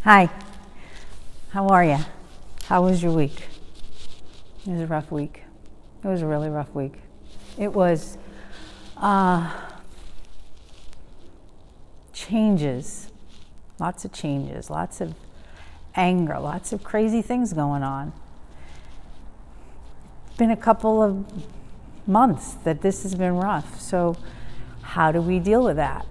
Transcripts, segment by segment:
Hi, how are you? How was your week? It was a rough week. It was a really rough week. It was changes, lots of changes, lots of anger, lots of crazy things going on. It's been a couple of months that this has been rough. So how do we deal with that?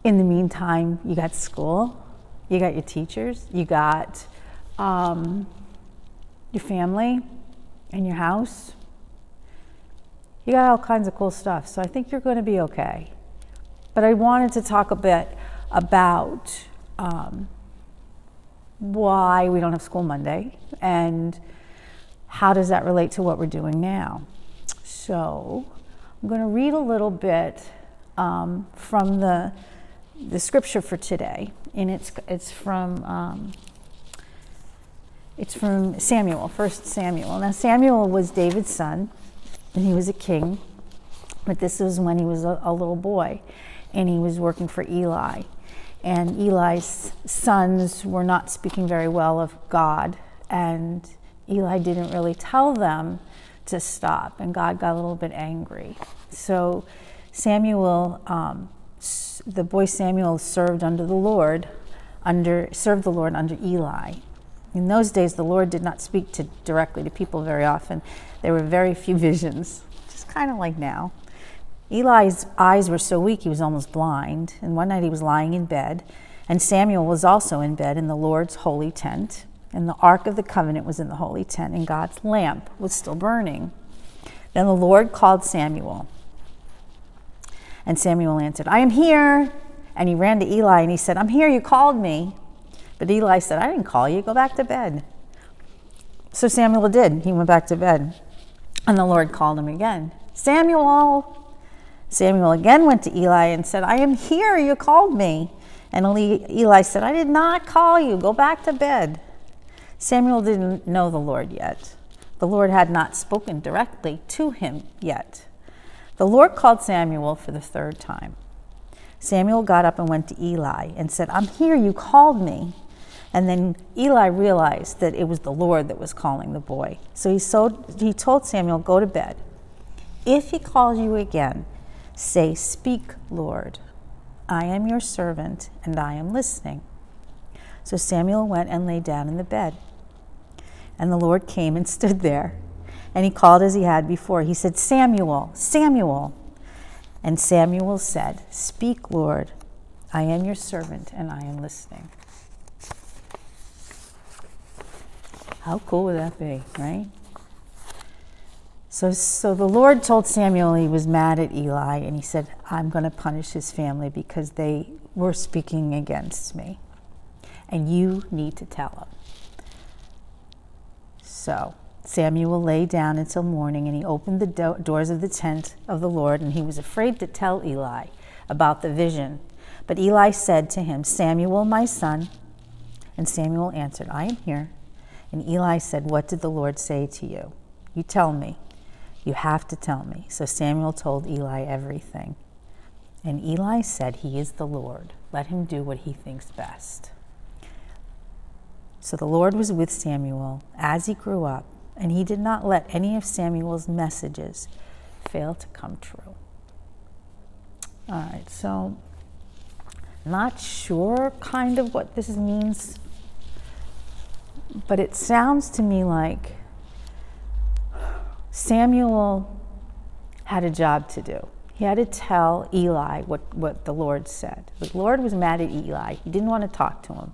In the meantime, you got school, you got your teachers, you got your family and your house. You got all kinds of cool stuff. So I think you're going to be okay. But I wanted to talk a bit about why we don't have school Monday and how does that relate to what we're doing now. So I'm going to read a little bit from the scripture for today, and it's from Samuel, 1 Samuel. Now Samuel was David's son, and he was a king, but this was when he was a little boy, and he was working for Eli. And Eli's sons were not speaking very well of God, and Eli didn't really tell them to stop, and God got a little bit angry. So Samuel, the boy Samuel served under the Lord, under Eli. In those days, the Lord did not speak directly to people very often. There were very few visions, just kind of like now. Eli's eyes were so weak he was almost blind, and one night he was lying in bed, and Samuel was also in bed in the Lord's holy tent, and the Ark of the Covenant was in the holy tent, and God's lamp was still burning. Then the Lord called Samuel, and Samuel answered, "I am here." And he ran to Eli and he said, "I'm here, you called me." But Eli said, "I didn't call you, go back to bed." So Samuel did. He went back to bed. And the Lord called him again, "Samuel." Samuel again went to Eli and said, "I am here, you called me." And Eli said, "I did not call you, go back to bed." Samuel didn't know the Lord yet. The Lord had not spoken directly to him yet. The Lord called Samuel for the third time. Samuel got up and went to Eli and said, "I'm here, you called me." And then Eli realized that it was the Lord that was calling the boy. So he told Samuel, "Go to bed. If he calls you again, say, 'Speak, Lord. I am your servant and I am listening.'" So Samuel went and lay down in the bed. And the Lord came and stood there. And he called as he had before. He said, "Samuel, Samuel." And Samuel said, "Speak, Lord. I am your servant and I am listening." How cool would that be, right? So the Lord told Samuel he was mad at Eli, and he said, "I'm going to punish his family because they were speaking against me. And you need to tell them." So Samuel lay down until morning, and he opened the doors of the tent of the Lord, and he was afraid to tell Eli about the vision. But Eli said to him, "Samuel, my son." And Samuel answered, "I am here." And Eli said, "What did the Lord say to you? You tell me. You have to tell me." So Samuel told Eli everything. And Eli said, "He is the Lord. Let him do what he thinks best." So the Lord was with Samuel as he grew up, and he did not let any of Samuel's messages fail to come true. All right, so not sure kind of what this means, but it sounds to me like Samuel had a job to do. He had to tell Eli what the Lord said. The Lord was mad at Eli. He didn't want to talk to him,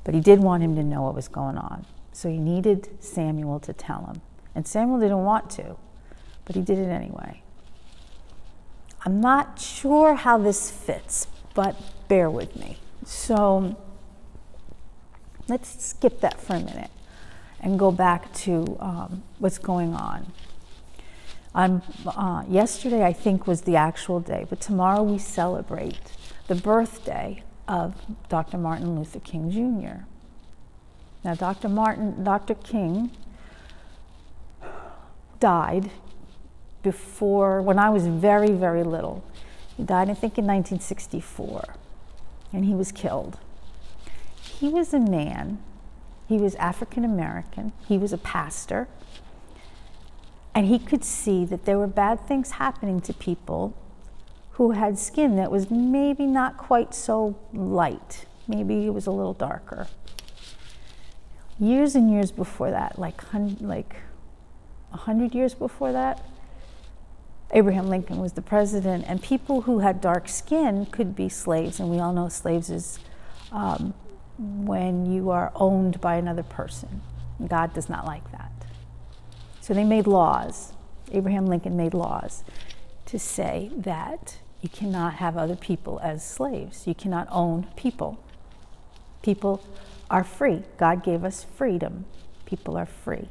but he did want him to know what was going on. So he needed Samuel to tell him. And Samuel didn't want to, but he did it anyway. I'm not sure how this fits, but bear with me. So let's skip that for a minute and go back to what's going on. Yesterday, I think, was the actual day, but tomorrow we celebrate the birthday of Dr. Martin Luther King Jr. Now, Dr. King died when I was very, very little. He died, I think, in 1964, and he was killed. he was a man, he was African American, he was a pastor, and he could see that there were bad things happening to people who had skin that was maybe not quite so light. Maybe it was a little darker. Years and years before that, like 100 years before that, Abraham Lincoln was the president, and people who had dark skin could be slaves, and we all know slaves is when you are owned by another person. God does not like that. So they made laws. Abraham Lincoln made laws to say that you cannot have other people as slaves. You cannot own people. People are free. God gave us freedom. People are free.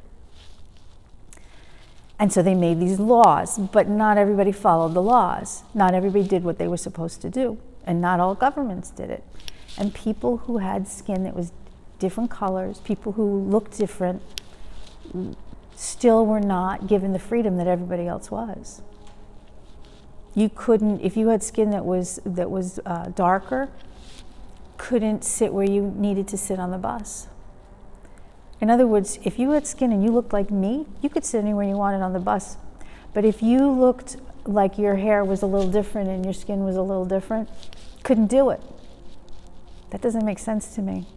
And so they made these laws, but not everybody followed the laws. Not everybody did what they were supposed to do, and not all governments did it. And people who had skin that was different colors, people who looked different, still were not given the freedom that everybody else was. You couldn't, if you had skin that was darker, couldn't sit where you needed to sit on the bus. In other words, if you had skin and you looked like me, you could sit anywhere you wanted on the bus. But if you looked like your hair was a little different and your skin was a little different, couldn't do it. That doesn't make sense to me.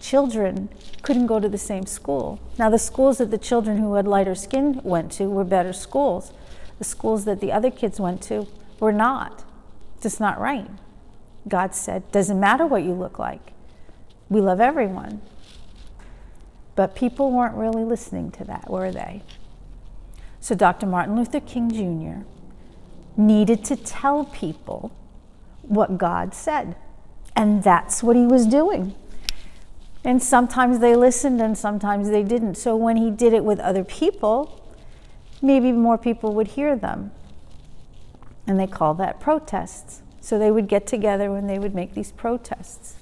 Children couldn't go to the same school. Now, the schools that the children who had lighter skin went to were better schools. The schools that the other kids went to were not. Just not right. God said, doesn't matter what you look like. We love everyone. But people weren't really listening to that, were they? So Dr. Martin Luther King Jr. needed to tell people what God said. And that's what he was doing. And sometimes they listened and sometimes they didn't. So when he did it with other people, maybe more people would hear them. And they called that protests. So they would get together and they would make these protests.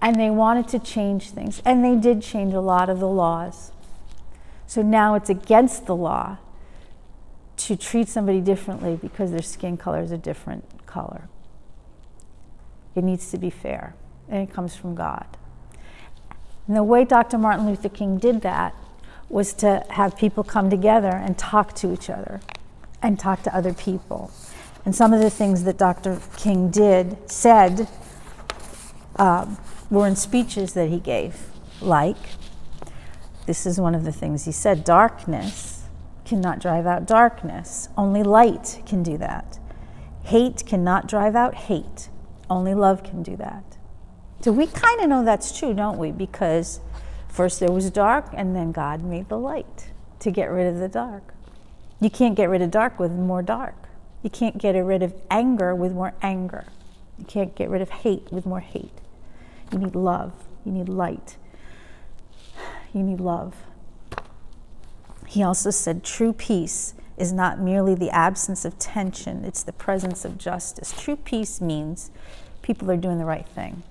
And they wanted to change things. And they did change a lot of the laws. So now it's against the law to treat somebody differently because their skin color is a different color. It needs to be fair. And it comes from God. And the way Dr. Martin Luther King did that was to have people come together and talk to each other and talk to other people. And some of the things that Dr. King said, were in speeches that he gave. Like, this is one of the things he said, darkness cannot drive out darkness. Only light can do that. Hate cannot drive out hate. Only love can do that. So we kind of know that's true, don't we? Because first there was dark, and then God made the light to get rid of the dark. You can't get rid of dark with more dark. You can't get rid of anger with more anger. You can't get rid of hate with more hate. You need love. You need light. You need love. He also said true peace is not merely the absence of tension, it's the presence of justice. True peace means people are doing the right thing.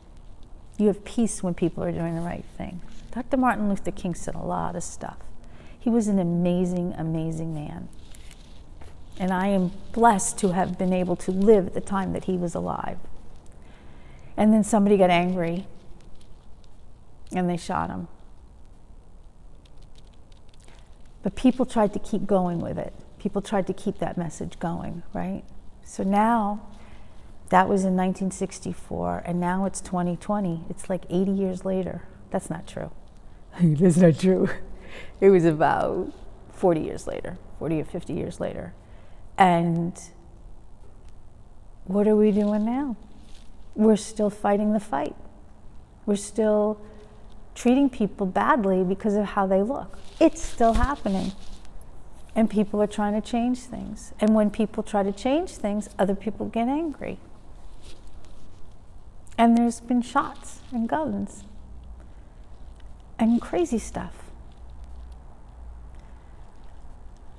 You have peace when people are doing the right thing. Dr. Martin Luther King said a lot of stuff. He was an amazing, amazing man. And I am blessed to have been able to live at the time that he was alive. And then somebody got angry and they shot him. But people tried to keep going with it. People tried to keep that message going, right? So now, that was in 1964, and now it's 2020. It's like 80 years later. That's not true. That's not true. It was about 40 years later, 40 or 50 years later. And what are we doing now? We're still fighting the fight. We're still treating people badly because of how they look. It's still happening. And people are trying to change things. And when people try to change things, other people get angry. And there's been shots and guns and crazy stuff.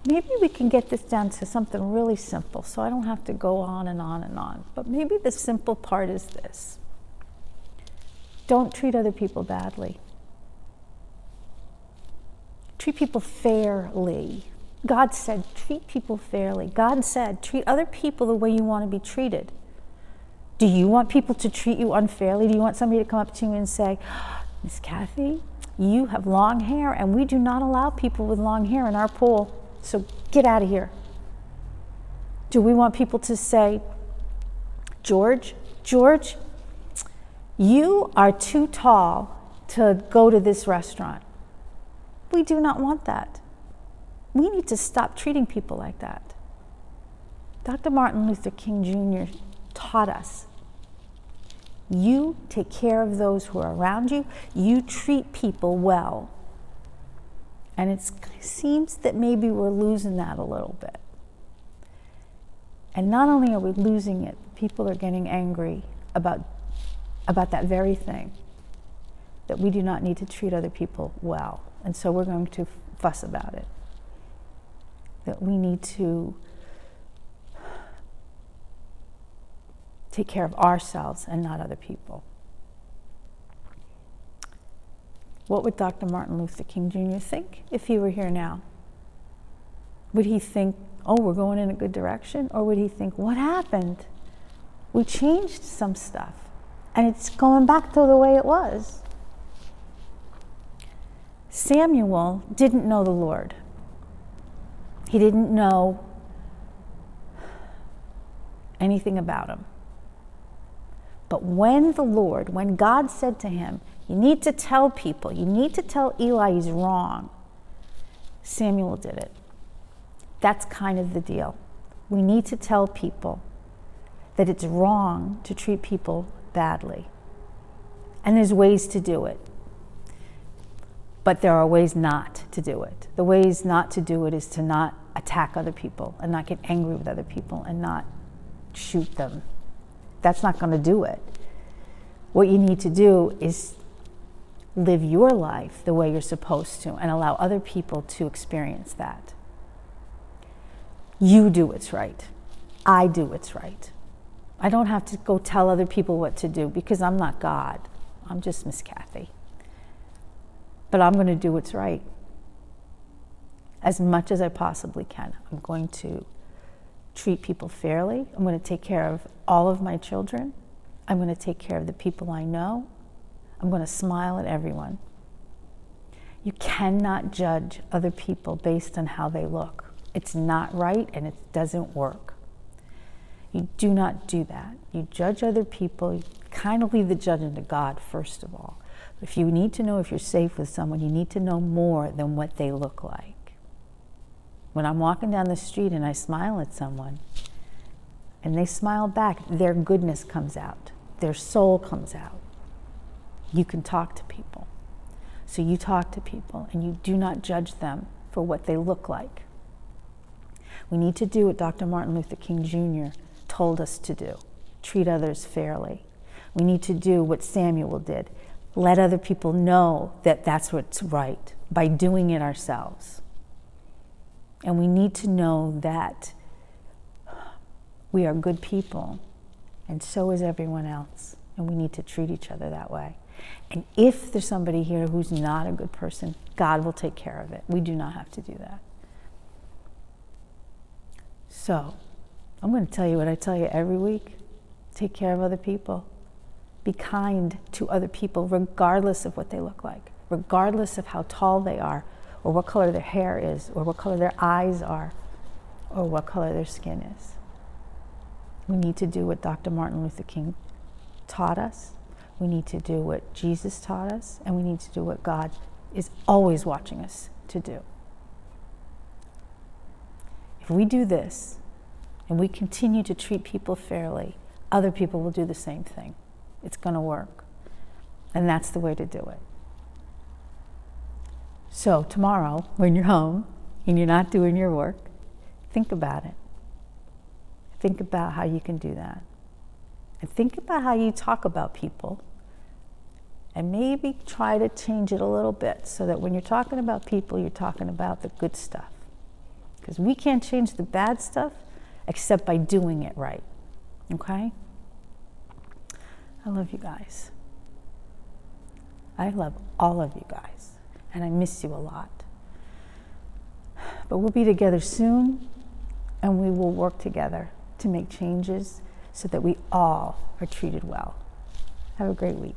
Maybe we can get this down to something really simple so I don't have to go on and on and on. But maybe the simple part is this. Don't treat other people badly. Treat people fairly. God said, treat people fairly. God said, treat other people the way you want to be treated. Do you want people to treat you unfairly? Do you want somebody to come up to you and say, Miss Kathy, you have long hair and we do not allow people with long hair in our pool, so get out of here? Do we want people to say, George, you are too tall to go to this restaurant? We do not want that. We need to stop treating people like that. Dr. Martin Luther King Jr. taught us, you take care of those who are around you, you treat people well. And it seems that maybe we're losing that a little bit. And not only are we losing it, people are getting angry about that very thing, that we do not need to treat other people well. And so we're going to fuss about it. That we need to take care of ourselves and not other people. What would Dr. Martin Luther King Jr. think if he were here now? Would he think, oh, we're going in a good direction? Or would he think, what happened? We changed some stuff and it's going back to the way it was. Samuel didn't know the Lord. He didn't know anything about him. But when God said to him, you need to tell people, you need to tell Eli he's wrong, Samuel did it. That's kind of the deal. We need to tell people that it's wrong to treat people badly. And there's ways to do it. But there are ways not to do it. The ways not to do it is to not attack other people and not get angry with other people and not shoot them. That's not going to do it. What you need to do is live your life the way you're supposed to and allow other people to experience that. You do what's right. I do what's right. I don't have to go tell other people what to do because I'm not God. I'm just Miss Kathy. But I'm going to do what's right as much as I possibly can. I'm going to treat people fairly. I'm going to take care of all of my children. I'm going to take care of the people I know. I'm going to smile at everyone. You cannot judge other people based on how they look. It's not right and it doesn't work. You do not do that. You judge other people. You kind of leave the judging to God, first of all. If you need to know if you're safe with someone, you need to know more than what they look like. When I'm walking down the street and I smile at someone, and they smile back, their goodness comes out. Their soul comes out. You can talk to people. So you talk to people, and you do not judge them for what they look like. We need to do what Dr. Martin Luther King Jr. told us to do. Treat others fairly. We need to do what Samuel did. Let other people know that that's what's right by doing it ourselves. And we need to know that we are good people, and so is everyone else. And we need to treat each other that way. And if there's somebody here who's not a good person, God will take care of it. We do not have to do that. So, I'm going to tell you what I tell you every week. Take care of other people. Be kind to other people, regardless of what they look like, regardless of how tall they are, or what color their hair is, or what color their eyes are, or what color their skin is. We need to do what Dr. Martin Luther King taught us. We need to do what Jesus taught us, and we need to do what God is always watching us to do. If we do this, and we continue to treat people fairly, other people will do the same thing. It's going to work. And that's the way to do it. So tomorrow, when you're home and you're not doing your work, think about it. Think about how you can do that. And think about how you talk about people. And maybe try to change it a little bit so that when you're talking about people, you're talking about the good stuff. Because we can't change the bad stuff except by doing it right. Okay? I love you guys. I love all of you guys. And I miss you a lot. But we'll be together soon, and we will work together to make changes so that we all are treated well. Have a great week.